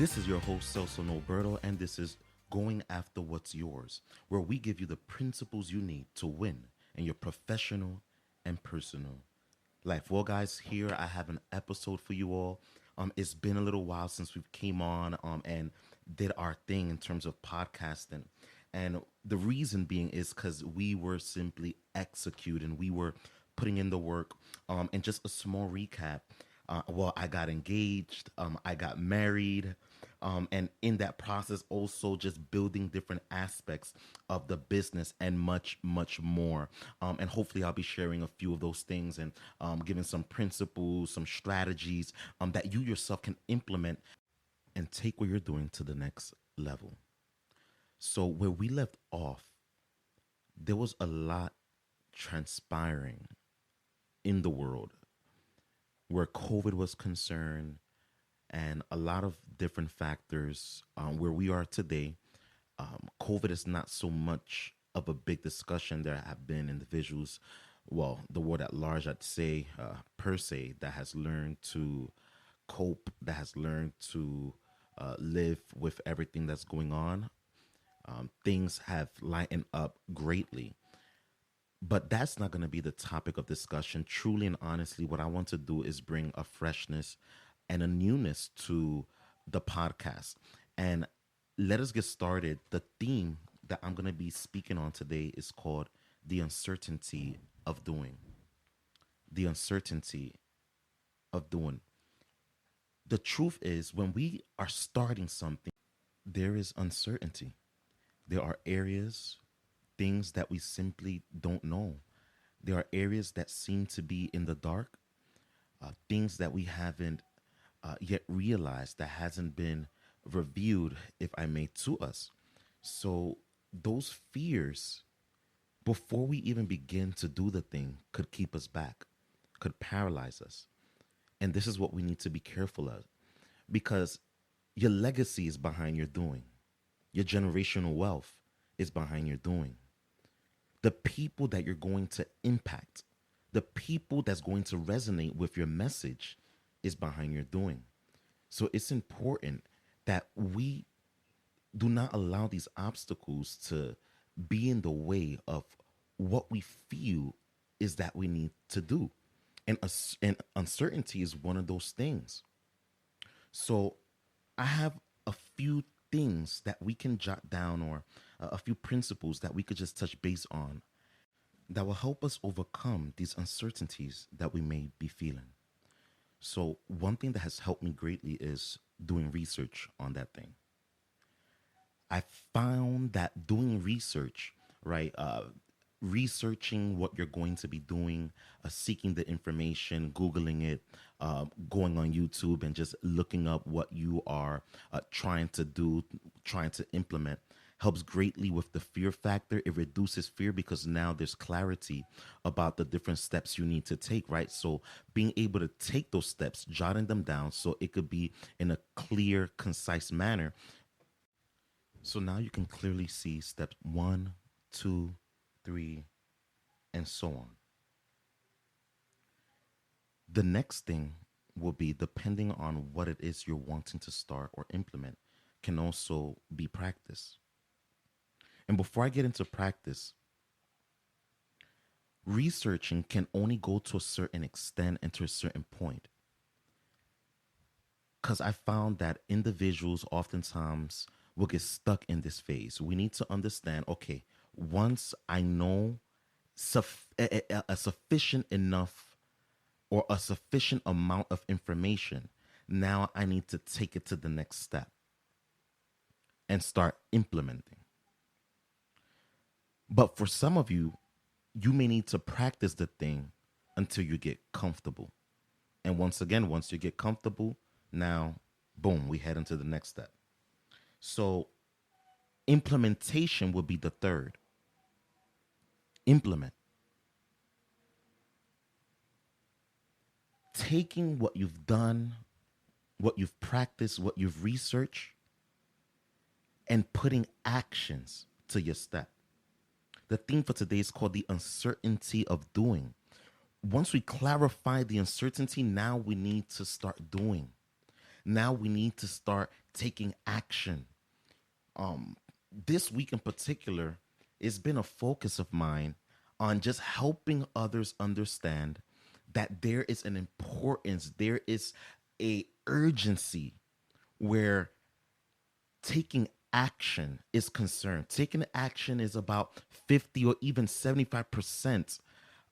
This is your host, Celso Nolberto, and this is Going After What's Yours, where we give you the principles you need to win in your professional and personal life. Well, guys, here I have an episode for you all. It's been a little while since we came on and did our thing in terms of podcasting. And the reason being is because we were simply executing, we were putting in the work. And just a small recap. Well, I got engaged, I got married, and in that process, also just building different aspects of the business and much, much more. And hopefully, I'll be sharing a few of those things and giving some principles, some strategies that you yourself can implement and take what you're doing to the next level. So, where we left off, there was a lot transpiring in the world where COVID was concerned and a lot of different factors where we are today. COVID is not so much of a big discussion. There have been individuals, well, the world at large, I'd say, per se, that has learned to cope, that has learned to live with everything that's going on. Things have lightened up greatly. But that's not going to be the topic of discussion. Truly and honestly, what I want to do is bring a freshness and a newness to the podcast. And let us get started. The theme that I'm going to be speaking on today is called the uncertainty of doing. The uncertainty of doing. The truth is, when we are starting something, there is uncertainty. There are areas, things that we simply don't know. There are areas that seem to be in the dark, things that we haven't yet realized, that hasn't been revealed, if I may, to us. So those fears, before we even begin to do the thing, could keep us back, could paralyze us. And this is what we need to be careful of, because your legacy is behind your doing. Your generational wealth is behind your doing. The people that you're going to impact, the people that's going to resonate with your message is behind your doing. So it's important that we do not allow these obstacles to be in the way of what we feel is that we need to do. And uncertainty is one of those things. So I have a few things that we can jot down, or a few principles that we could just touch base on that will help us overcome these uncertainties that we may be feeling. So, one thing that has helped me greatly is doing research on that thing. I found that doing research, right, researching what you're going to be doing, seeking the information, Googling it, going on YouTube and just looking up what you are trying to do, trying to implement, helps greatly with the fear factor. It reduces fear because now there's clarity about the different steps you need to take, right? So being able to take those steps, jotting them down so it could be in a clear, concise manner. So now you can clearly see steps one, two, three, and so on. The next thing will be, depending on what it is you're wanting to start or implement, can also be practice. And before I get into practice, researching can only go to a certain extent and to a certain point. Because I found that individuals oftentimes will get stuck in this phase. We need to understand, okay, once I know a sufficient enough or a sufficient amount of information, now I need to take it to the next step and start implementing. But for some of you, you may need to practice the thing until you get comfortable. And once again, once you get comfortable, now, boom, we head into the next step. So implementation would be the third. Implement. Taking what you've done, what you've practiced, what you've researched, and putting actions to your step. The theme for today is called the uncertainty of doing. Once we clarify the uncertainty, now we need to start doing. Now we need to start taking action. Um, this week in particular, it's been a focus of mine on just helping others understand that there is an importance, there is a urgency where taking action is concerned. Taking action is about 50 or even 75%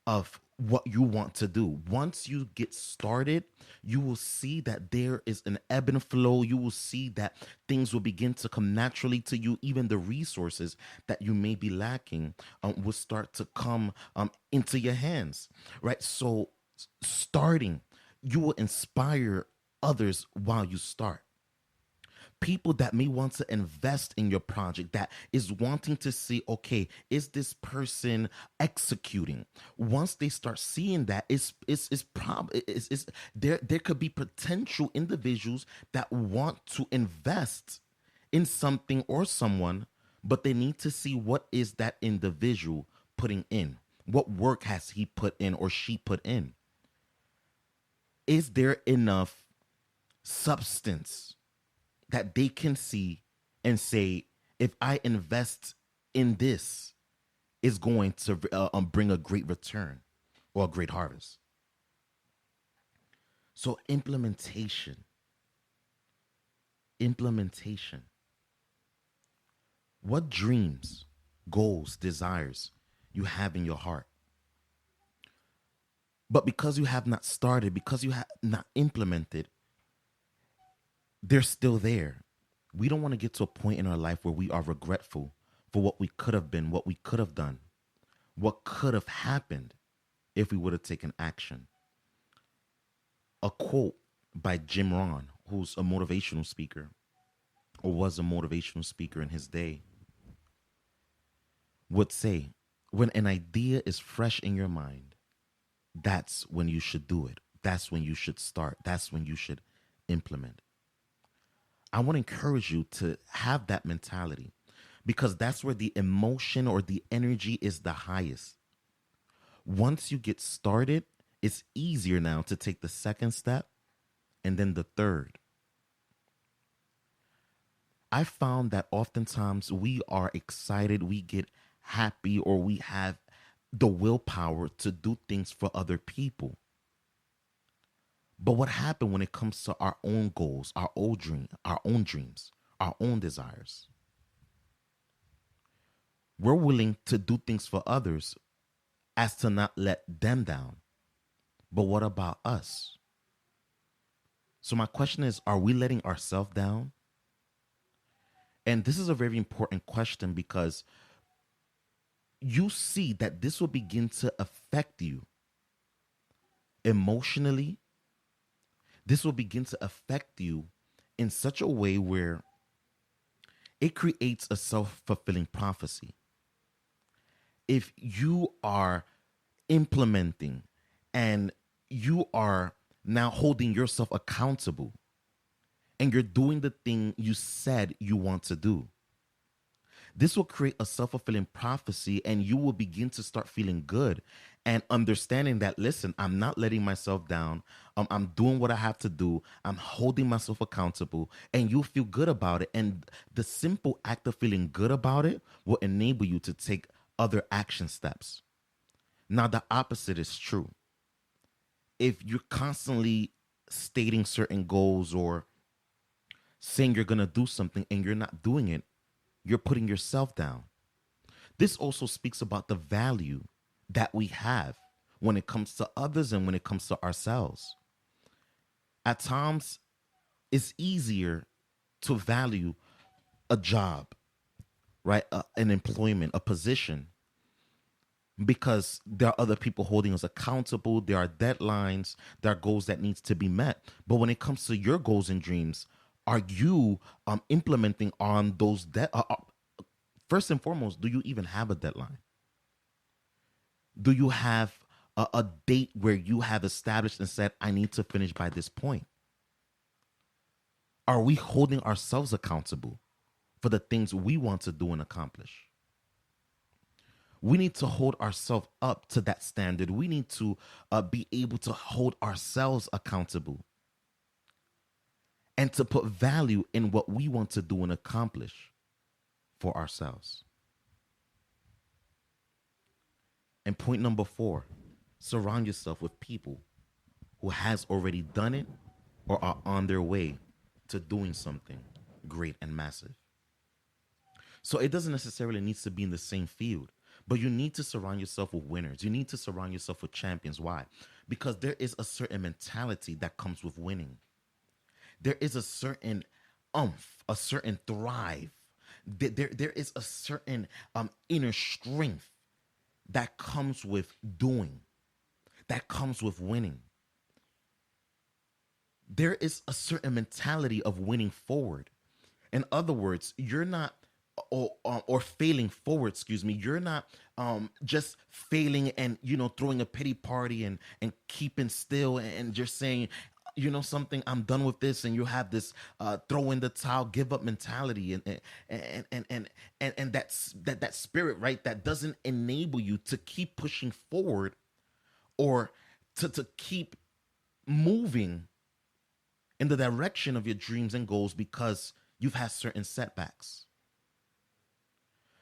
of what you want to do. Once you get started, you will see that there is an ebb and flow. You will see that things will begin to come naturally to you. Even the resources that you may be lacking will start to come into your hands, right? So, starting, you will inspire others while you start. People that may want to invest in your project, that is wanting to see, okay, is this person executing? Once they start seeing that, it's there could be potential individuals that want to invest in something or someone, but they need to see what is that individual putting in, what work has he put in or she put in. Is there enough substance that they can see and say, if I invest in this, it's going to bring a great return or a great harvest? So implementation. What dreams, goals, desires you have in your heart? But because you have not started, because you have not implemented, they're still there. We don't want to get to a point in our life where we are regretful for what we could have been, what we could have done, what could have happened if we would have taken action. A quote by Jim Rohn, who's a motivational speaker or was a motivational speaker in his day, would say, when an idea is fresh in your mind, that's when you should do it. That's when you should start. That's when you should implement. I want to encourage you to have that mentality because that's where the emotion or the energy is the highest. Once you get started, it's easier now to take the second step and then the third. I found that oftentimes we are excited, we get happy, or we have the willpower to do things for other people. But what happened when it comes to our own goals, our own dreams, our own desires? We're willing to do things for others as to not let them down. But what about us? So my question is, are we letting ourselves down? And this is a very important question because you see that this will begin to affect you emotionally. This will begin to affect you in such a way where it creates a self-fulfilling prophecy. If you are implementing and you are now holding yourself accountable and you're doing the thing you said you want to do, this will create a self-fulfilling prophecy and you will begin to start feeling good and understanding that, listen, I'm not letting myself down. I'm doing what I have to do. I'm holding myself accountable and you'll feel good about it. And the simple act of feeling good about it will enable you to take other action steps. Now, the opposite is true. If you're constantly stating certain goals or saying you're going to do something and you're not doing it, you're putting yourself down. This also speaks about the value that we have when it comes to others and when it comes to ourselves. At times, it's easier to value a job, right? An employment, a position, because there are other people holding us accountable. There are deadlines, there are goals that needs to be met. But when it comes to your goals and dreams, are you implementing on those first and foremost, do you even have a deadline? Do you have a date where you have established and said, I need to finish by this point? Are we holding ourselves accountable for the things we want to do and accomplish? We need to hold ourselves up to that standard. We need to be able to hold ourselves accountable. and to put value in what we want to do and accomplish for ourselves. And point number 4, surround yourself with people who has already done it or are on their way to doing something great and massive. So it doesn't necessarily need to be in the same field, but you need to surround yourself with winners. You need to surround yourself with champions. Why? Because there is a certain mentality that comes with winning. There is a certain a certain thrive. There is a certain inner strength that comes with doing, that comes with winning. There is a certain mentality of winning forward. In other words, you're not or failing forward, excuse me, you're not just failing and throwing a pity party and keeping still and just saying, something, I'm done with this, and you have this throw in the towel, give up mentality, and that spirit, right, that doesn't enable you to keep pushing forward or to keep moving in the direction of your dreams and goals because you've had certain setbacks.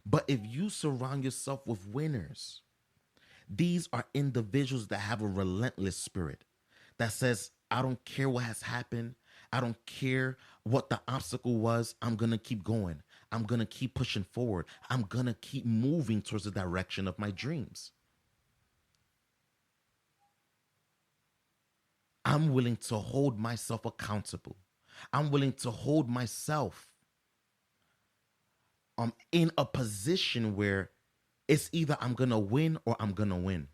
But if you surround yourself with winners, these are individuals that have a relentless spirit that says, I don't care what has happened. I don't care what the obstacle was. I'm going to keep going. I'm going to keep pushing forward. I'm going to keep moving towards the direction of my dreams. I'm willing to hold myself accountable. I'm willing to hold myself in a position where it's either I'm going to win or I'm going to win.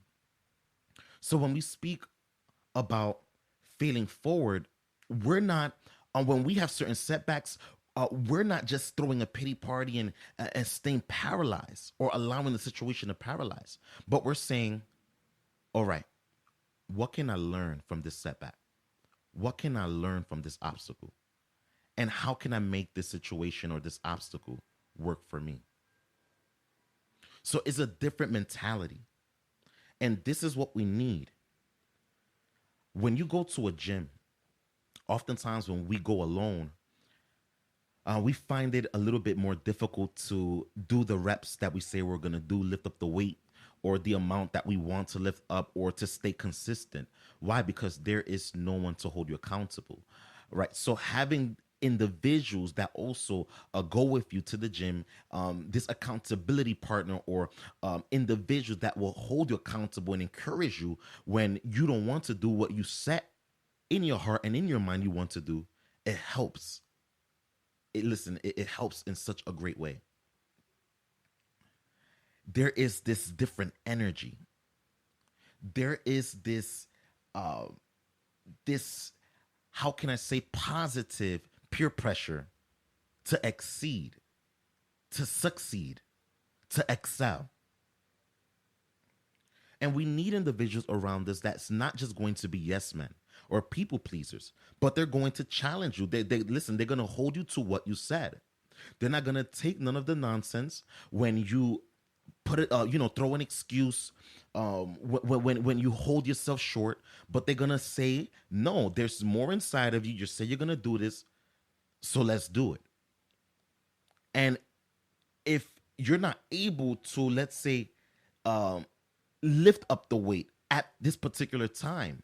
So when we speak about failing forward, we're not, when we have certain setbacks, we're not just throwing a pity party and staying paralyzed or allowing the situation to paralyze, but we're saying, all right, what can I learn from this setback? What can I learn from this obstacle? And how can I make this situation or this obstacle work for me? So it's a different mentality. And this is what we need. When you go to a gym, oftentimes when we go alone, we find it a little bit more difficult to do the reps that we say we're going to do, lift up the weight or the amount that we want to lift up or to stay consistent. Why? Because there is no one to hold you accountable, right? So having individuals that also go with you to the gym, this accountability partner or individuals that will hold you accountable and encourage you when you don't want to do what you set in your heart and in your mind you want to do, it helps. It helps in such a great way. There is this different energy. There is this, how can I say, positive peer pressure to exceed, to succeed, to excel. And we need individuals around us that's not just going to be yes men or people pleasers, but they're going to challenge you. They listen, they're going to hold you to what you said. They're not going to take none of the nonsense when you put it, throw an excuse, when you hold yourself short, but they're going to say, no, there's more inside of you. You say you're going to do this, so let's do it. And if you're not able to, let's say, um, lift up the weight at this particular time,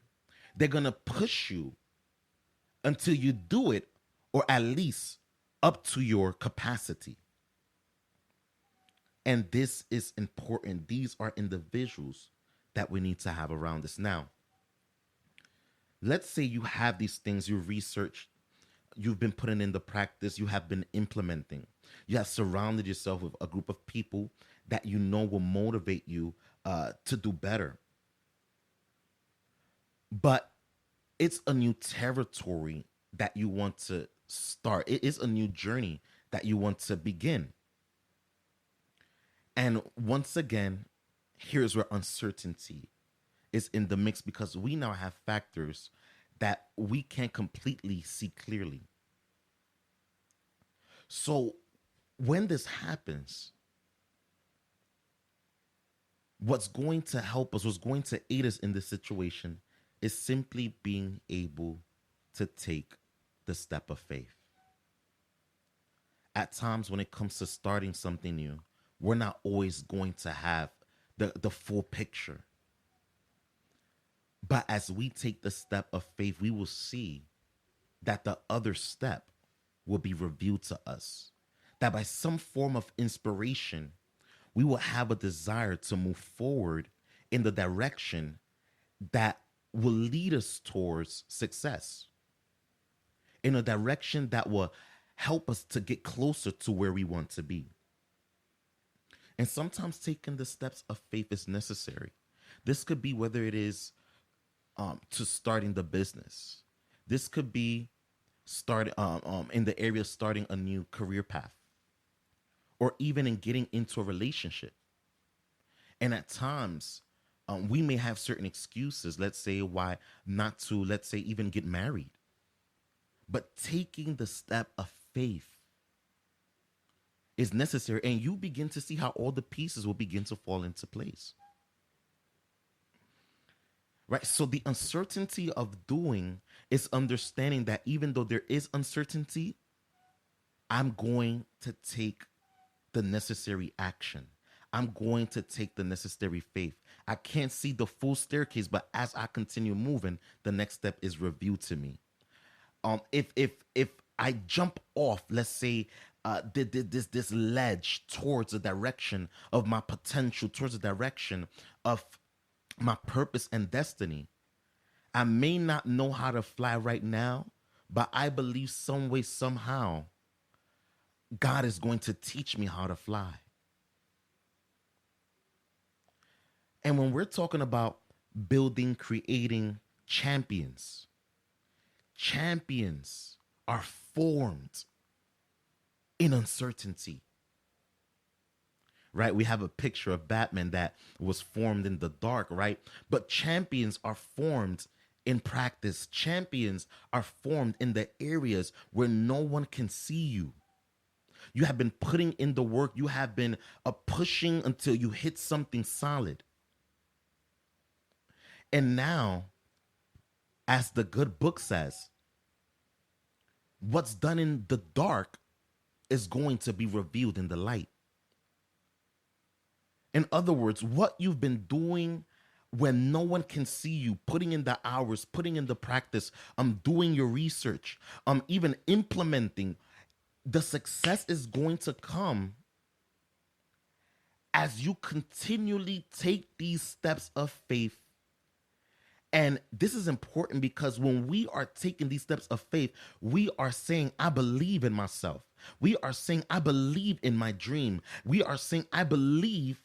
they're going to push you until you do it, or at least up to your capacity. And this is important. These are individuals that we need to have around us. Now, let's say you have these things, you researched, you've been putting into practice, you have been implementing. You have surrounded yourself with a group of people that you know will motivate you to do better. But it's a new territory that you want to start. It is a new journey that you want to begin. And once again, here's where uncertainty is in the mix because we now have factors that we can't completely see clearly. So when this happens, what's going to help us, what's going to aid us in this situation is simply being able to take the step of faith. At times when it comes to starting something new, we're not always going to have the full picture. But as we take the step of faith, we will see that the other step will be revealed to us. That by some form of inspiration, we will have a desire to move forward in the direction that will lead us towards success, in a direction that will help us to get closer to where we want to be. And sometimes taking the steps of faith is necessary. This could be whether it is to starting the business. This could be in the area of starting a new career path, or even in getting into a relationship. And at times, we may have certain excuses, let's say, why not to, let's say, even get married. But taking the step of faith is necessary, and you begin to see how all the pieces will begin to fall into place. Right? So the uncertainty of doing is understanding that even though there is uncertainty, I'm going to take the necessary action. I'm going to take the necessary faith. I can't see the full staircase, but as I continue moving, the next step is revealed to me. If I jump off, let's say, this ledge towards the direction of my potential, towards the direction of my purpose and destiny, I may not know how to fly right now, but I believe some way, somehow, God is going to teach me how to fly. And when we're talking about building, creating champions, champions are formed in uncertainty. Right? We have a picture of Batman that was formed in the dark, right? But champions are formed in practice. Champions are formed in the areas where no one can see you. You have been putting in the work. You have been pushing until you hit something solid. And now, as the good book says, what's done in the dark is going to be revealed in the light. In other words, what you've been doing when no one can see you, putting in the hours, putting in the practice, doing your research, even implementing, the success is going to come as you continually take these steps of faith. And this is important because when we are taking these steps of faith, we are saying, I believe in myself. We are saying, I believe in my dream. We are saying, I believe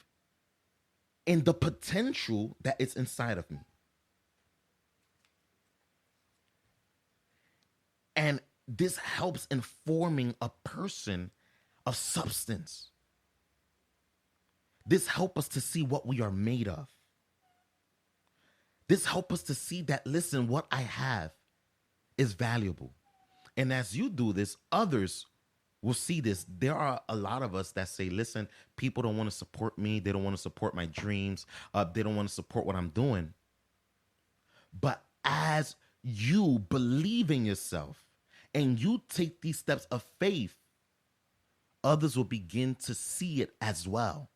in the potential that is inside of me. And this helps in forming a person of substance. This helps us to see what we are made of. This helps us to see that, listen, what I have is valuable. And as you do this, others will see this. There are a lot of us that say, listen, people don't want to support me. They don't want to support my dreams. They don't want to support what I'm doing. But as you believe in yourself and you take these steps of faith, others will begin to see it as well.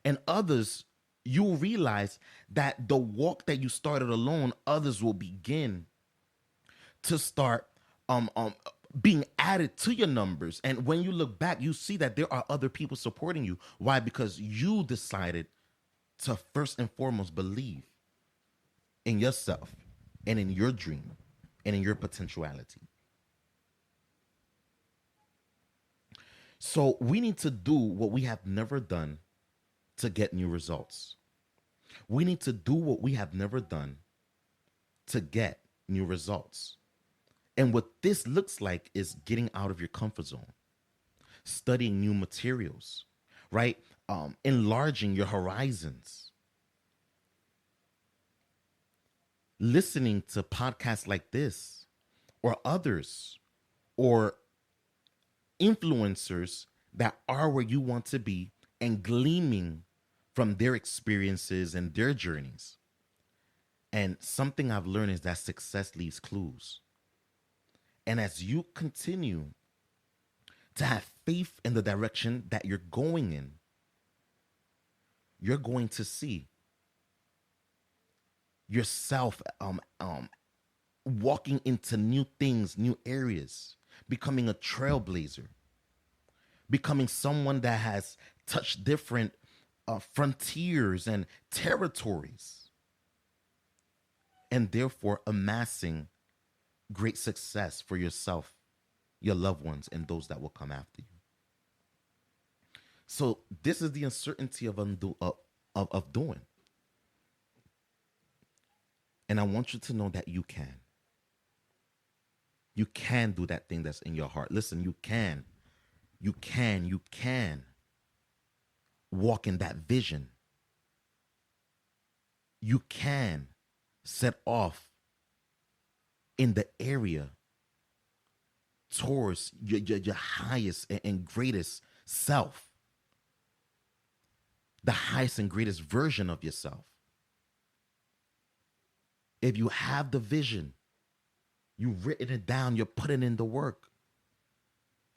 And others, you'll realize that the walk that you started alone, others will begin to start being added to your numbers. And when you look back, you see that there are other people supporting you. Why? Because you decided to first and foremost believe in yourself and in your dream and in your potentiality. So we need to do what we have never done to get new results. We need to do what we have never done to get new results. And what this looks like is getting out of your comfort zone, studying new materials, right? Enlarging your horizons, listening to podcasts like this or others or influencers that are where you want to be and gleaming from their experiences and their journeys. And something I've learned is that success leaves clues. And as you continue to have faith in the direction that you're going in, you're going to see yourself walking into new things, new areas, becoming a trailblazer, becoming someone that has touched different frontiers and territories, and therefore amassing great success for yourself, your loved ones, and those that will come after you. So this is the uncertainty of doing. And I want you to know that you can. You can do that thing that's in your heart. Listen, you can. You can walk in that vision. You can set off in the area towards your highest and greatest self, the highest and greatest version of yourself. If you have the vision, you've written it down, you're putting in the work,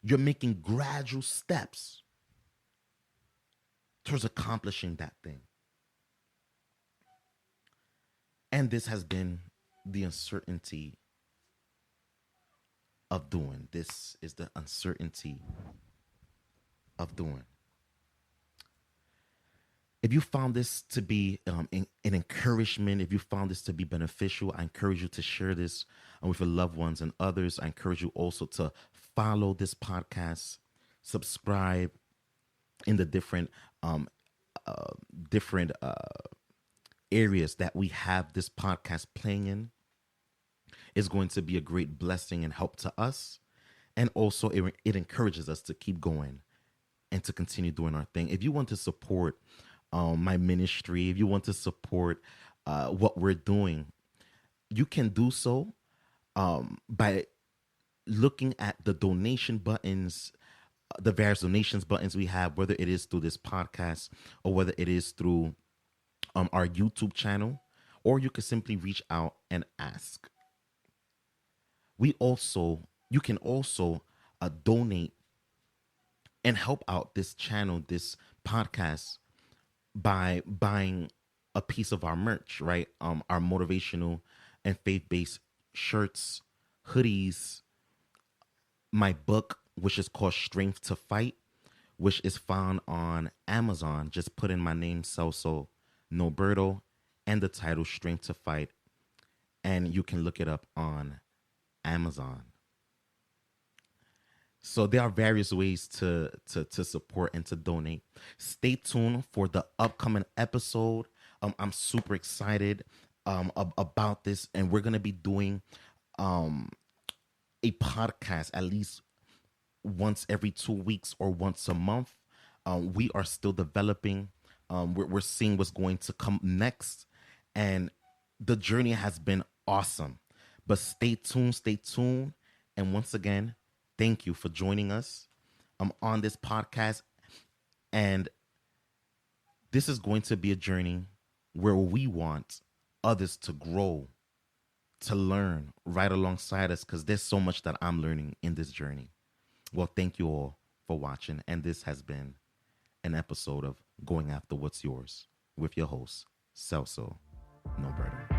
you're making gradual steps towards accomplishing that thing. And this has been the uncertainty of doing. This is the uncertainty of doing. If you found this to be an encouragement, if you found this to be beneficial, I encourage you to share this with your loved ones and others. I encourage you also to follow this podcast, subscribe in the different areas that we have this podcast playing in. Is going to be a great blessing and help to us. And also it encourages us to keep going and to continue doing our thing. If you want to support my ministry, if you want to support what we're doing, you can do so by looking at the donation buttons, the various donations buttons we have, whether it is through this podcast or whether it is through our YouTube channel, or you can simply reach out and ask. You can also donate and help out this channel, this podcast, by buying a piece of our merch, right? Our motivational and faith-based shirts, hoodies, my book, which is called Strength to Fight, which is found on Amazon. Just put in my name, Celso Nolberto, and the title Strength to Fight, and you can look it up on Amazon. So there are various ways to support and to donate. Stay tuned for the upcoming episode. I'm super excited about this, and we're gonna be doing a podcast at least once every 2 weeks or once a month. We are still developing. We're seeing what's going to come next, and the journey has been awesome. But stay tuned. And once again, thank you for joining us on this podcast. And this is going to be a journey where we want others to grow, to learn right alongside us, because there's so much that I'm learning in this journey. Well, thank you all for watching. And this has been an episode of Going After What's Yours with your host, Celso Nolberto.